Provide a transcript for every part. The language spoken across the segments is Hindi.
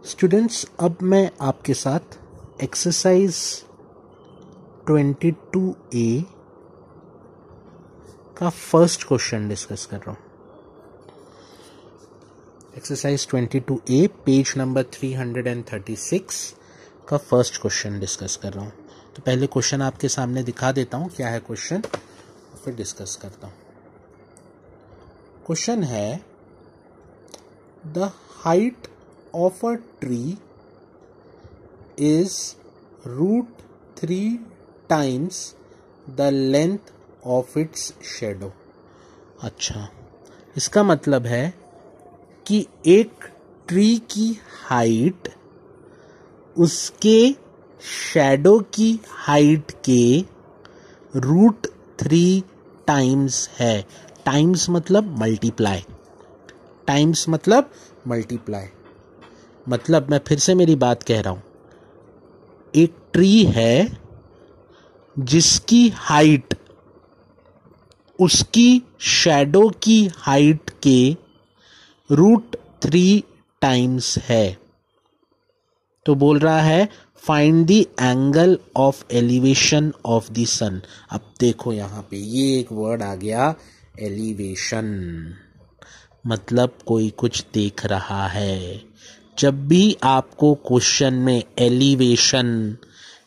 स्टूडेंट्स, अब मैं आपके साथ एक्सरसाइज 22A का फर्स्ट क्वेश्चन डिस्कस कर रहा हूँ। एक्सरसाइज 22A पेज नंबर 336 का फर्स्ट क्वेश्चन डिस्कस कर रहा हूँ। तो पहले क्वेश्चन आपके सामने दिखा देता हूँ क्या है क्वेश्चन, फिर डिस्कस करता हूँ। क्वेश्चन है the height of a tree is √3 times the length of its shadow। अच्छा, इसका मतलब है कि एक ट्री की हाइट उसके शैडो की हाइट के √3 टाइम्स है। टाइम्स मतलब मल्टीप्लाई, टाइम्स मतलब मल्टीप्लाई। मतलब मैं फिर से मेरी बात कह रहा हूं, एक ट्री है जिसकी हाइट उसकी शैडो की हाइट के √3 टाइम्स है। तो बोल रहा है find the angle of elevation of the sun. अब देखो यहां पे ये एक वर्ड आ गया, एलिवेशन, मतलब कोई कुछ देख रहा है। जब भी आपको क्वेश्चन में एलिवेशन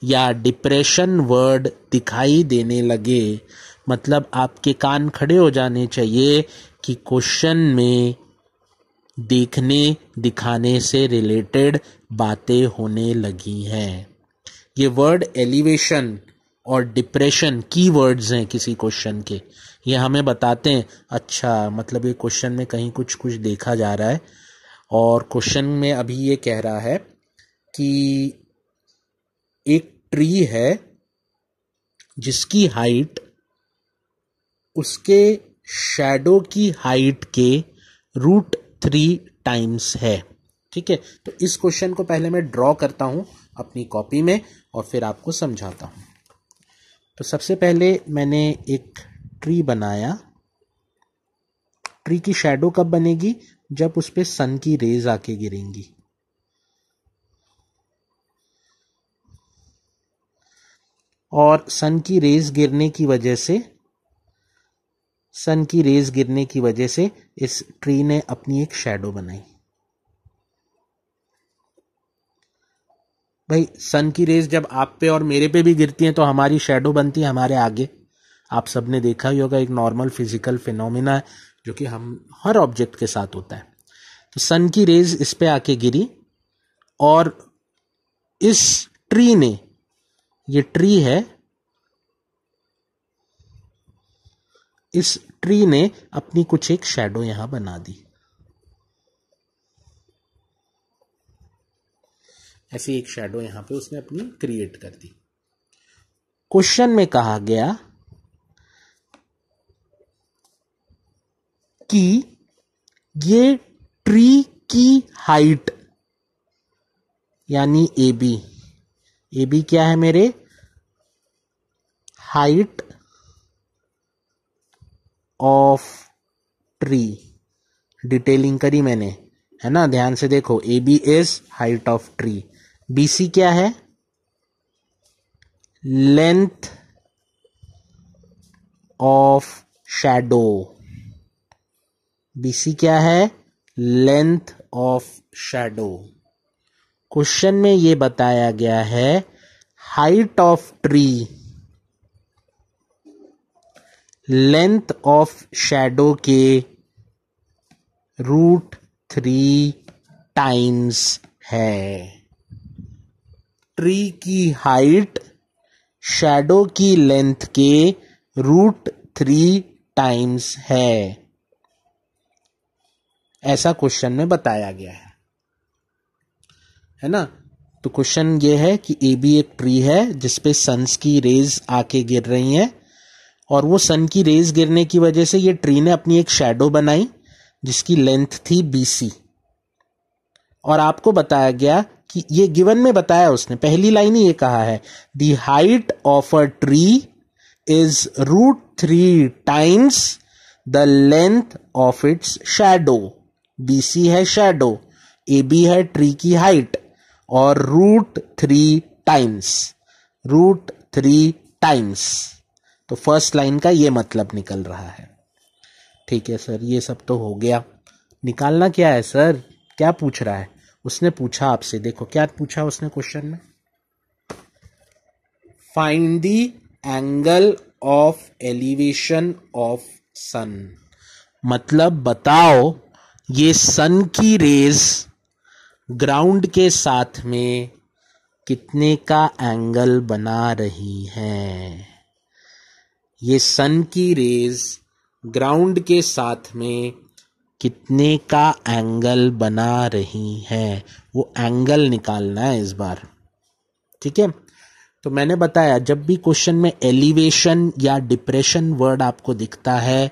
या डिप्रेशन वर्ड दिखाई देने लगे, मतलब आपके कान खड़े हो जाने चाहिए कि क्वेश्चन में देखने दिखाने से रिलेटेड बातें होने लगी हैं। ये वर्ड एलिवेशन और डिप्रेशन की वर्ड्स हैं किसी क्वेश्चन के। ये हमें बताते हैं अच्छा मतलब ये क्वेश्चन में कहीं कुछ देखा जा रहा है। और क्वेश्चन में अभी ये कह रहा है कि एक ट्री है जिसकी हाइट उसके शैडो की हाइट के √3 टाइम्स है। ठीक है, तो इस क्वेश्चन को पहले मैं ड्रॉ करता हूं अपनी कॉपी में और फिर आपको समझाता हूं। तो सबसे पहले मैंने एक ट्री बनाया। ट्री की शैडो कब बनेगी? जब उस पे सन की रेज आके गिरेंगी। और सन की रेज गिरने की वजह से इस ट्री ने अपनी एक शैडो बनाई। भाई सन की रेज जब आप पे और मेरे पे भी गिरती हैं तो हमारी शैडो बनती है हमारे आगे। आप सबने देखा ही होगा, एक नॉर्मल फिजिकल फिनोमिना है जो कि हम हर ऑब्जेक्ट के साथ होता है। तो सन की रेज इस पे आके गिरी और इस ट्री ने, ये ट्री है, इस ट्री ने अपनी कुछ एक शैडो यहां बना दी। ऐसी एक शैडो यहां पे उसने अपनी क्रिएट कर दी। क्वेश्चन में कहा गया कि ये ट्री की हाइट यानी AB क्या है मेरे? Height of tree. डिटेलिंग करी मैंने, है ना, ध्यान से देखो। AB is height of tree. BC क्या है? Length of shadow. BC क्या है? Length of shadow. क्वेश्चन में यह बताया गया है height of tree length of shadow के √3 टाइम्स है। ट्री की हाइट शैडो की लेंथ के √3 टाइम्स है, ऐसा क्वेश्चन में बताया गया है ना। तो क्वेश्चन ये है कि AB एक ट्री है जिसपे सन्स की रेज आके गिर रही हैं और वो सन की रेज गिरने की वजह से ये ट्री ने अपनी एक शैडो बनाई जिसकी लेंथ थी BC। और आपको बताया गया कि ये गिवन में बताया उसने, पहली लाइन ही ये कहा है the height of a tree is √3 times the length of its shadow. BC है शैडो, ए बी है ट्री की हाइट और रूट थ्री टाइम्स, तो फर्स्ट लाइन का ये मतलब निकल रहा है। ठीक है सर, ये सब तो हो गया। निकालना क्या है सर, क्या पूछ रहा है? उसने पूछा आपसे, देखो क्या पूछा उसने क्वेश्चन में, find the angle of elevation of sun. मतलब बताओ ये सन की रेज ग्राउंड के साथ में कितने का एंगल बना रही हैं। ये सन की रेज ग्राउंड के साथ में कितने का एंगल बना रही हैं, वो एंगल निकालना है इस बार। ठीक है, तो मैंने बताया जब भी क्वेश्चन में एलिवेशन या डिप्रेशन वर्ड आपको दिखता है,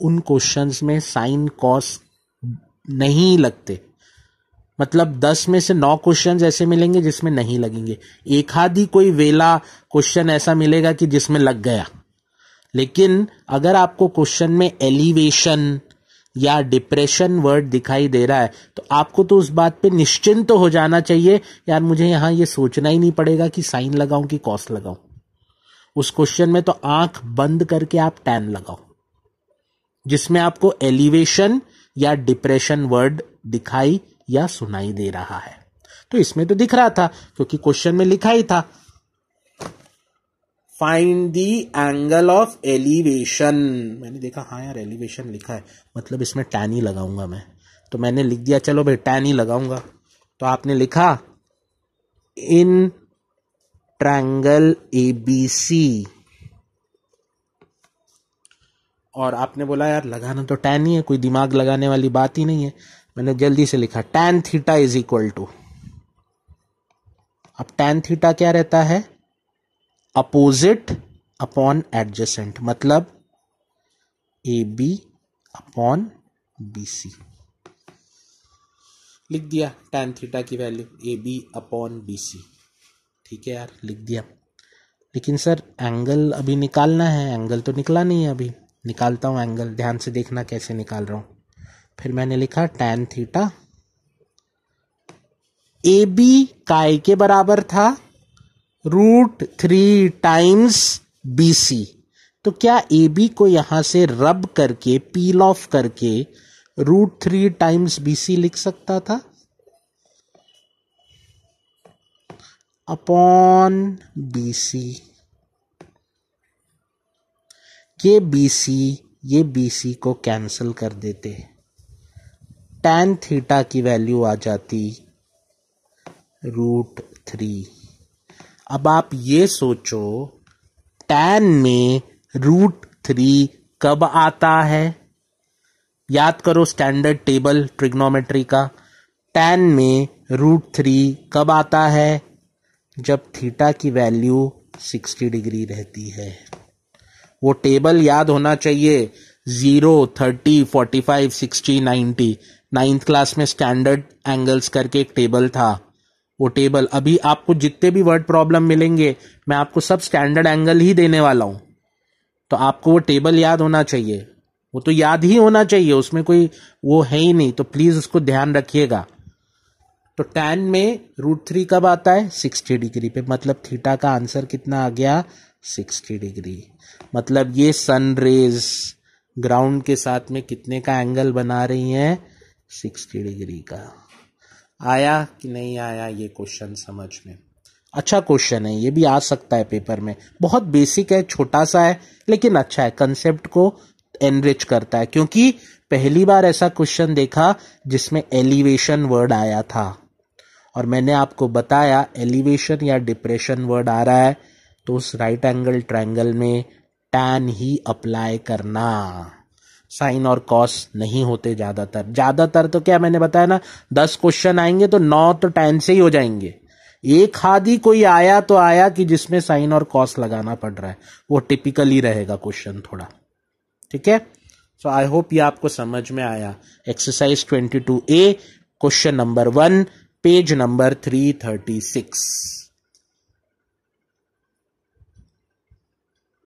उन क्वेश्चंस में साइन कॉस नहीं लगते। मतलब 10 में से 9 क्वेश्चंस ऐसे मिलेंगे जिसमें नहीं लगेंगे, एक आधी कोई वेला क्वेश्चन ऐसा मिलेगा कि जिसमें लग गया। लेकिन अगर आपको क्वेश्चन में एलिवेशन या डिप्रेशन वर्ड दिखाई दे रहा है तो आपको तो उस बात पे निश्चिंत तो हो जाना चाहिए, यार मुझे यहां ये सोचना ही नहीं पड़ेगा कि साइन लगाऊं कि कॉस लगाऊं। उस क्वेश्चन में तो आंख बंद करके आप टैन लगाओ, जिसमें आपको एलिवेशन या डिप्रेशन वर्ड दिखाई या सुनाई दे रहा है। तो इसमें तो दिख रहा था क्योंकि क्वेश्चन में लिखा ही था find the angle of elevation. मैंने देखा हाँ यार एलिवेशन लिखा है, मतलब इसमें टैन ही लगाऊंगा मैं, तो मैंने लिख दिया चलो भाई टैन ही लगाऊंगा। तो आपने लिखा इन ट्रायंगल ABC, और आपने बोला यार लगाना तो टैन ही है, कोई दिमाग लगाने वाली बात ही नहीं है। मैंने जल्दी से लिखा tan theta is equal to, अब tan थीटा क्या रहता है, अपोजिट अपॉन एडजेसेंट, मतलब AB अपॉन BC। लिख दिया tan थीटा की वैल्यू AB अपॉन BC। ठीक है यार लिख दिया, लेकिन सर एंगल अभी निकालना है, एंगल तो निकला नहीं है अभी। निकालता हूं एंगल, ध्यान से देखना कैसे निकाल रहा हूं। फिर मैंने लिखा tan थीटा, AB काय के बराबर था, √3 टाइम्स BC। तो क्या AB को यहां से रब करके पील ऑफ करके √3 टाइम्स BC लिख सकता था अपॉन BC। ये BC को कैंसिल कर देते, tan थीटा की वैल्यू आ जाती √3। अब आप ये सोचो tan में √3 कब आता है, याद करो स्टैंडर्ड टेबल ट्रिग्नोमेट्री का। tan में √3 कब आता है, जब थीटा की वैल्यू 60 डिग्री रहती है। वो टेबल याद होना चाहिए, 0, 30, 45, 60, 90। 9th क्लास में स्टैंडर्ड एंगल्स करके एक टेबल था। वो टेबल अभी आपको जितने भी वर्ड प्रॉब्लम मिलेंगे मैं आपको सब स्टैंडर्ड एंगल ही देने वाला हूं, तो आपको वो टेबल याद होना चाहिए, वो तो याद ही होना चाहिए, उसमें कोई वो है ही नहीं, तो प्लीज उसको ध्यान रखिएगा। तो tan में √3 कब आता है, 60 डिग्री पे, मतलब थीटा का आंसर कितना आ गया, 60 डिग्री। मतलब ये सन रेज ग्राउंड के साथ में कितने का एंगल बना रही हैं, 60 डिग्री का। आया कि नहीं आया ये क्वेश्चन समझ में? अच्छा क्वेश्चन है, ये भी आ सकता है पेपर में, बहुत बेसिक है, छोटा सा है, लेकिन अच्छा है, कंसेप्ट को एनरिच करता है। क्योंकि पहली बार ऐसा क्वेश्चन देखा जिसमें एलिवेशन वर्ड आया था, और मैंने आपको बताया एलिवेशन या डिप्रेशन वर्ड आ रहा है तो उस राइट एंगल ट्रायंगल में टैन ही अप्लाई करना, साइन और कॉस नहीं होते ज्यादातर तो क्या मैंने बताया ना, 10 क्वेश्चन आएंगे तो 9 तो टैन से ही हो जाएंगे। एक आधी कोई आया तो आया कि जिसमें साइन और कॉस लगाना पड़ रहा है, वो टिपिकली रहेगा क्वेश्चन थोड़ा। ठीक है, सो आई होप ये आपको समझ में आया। Exercise 22A question number 1 page number 336।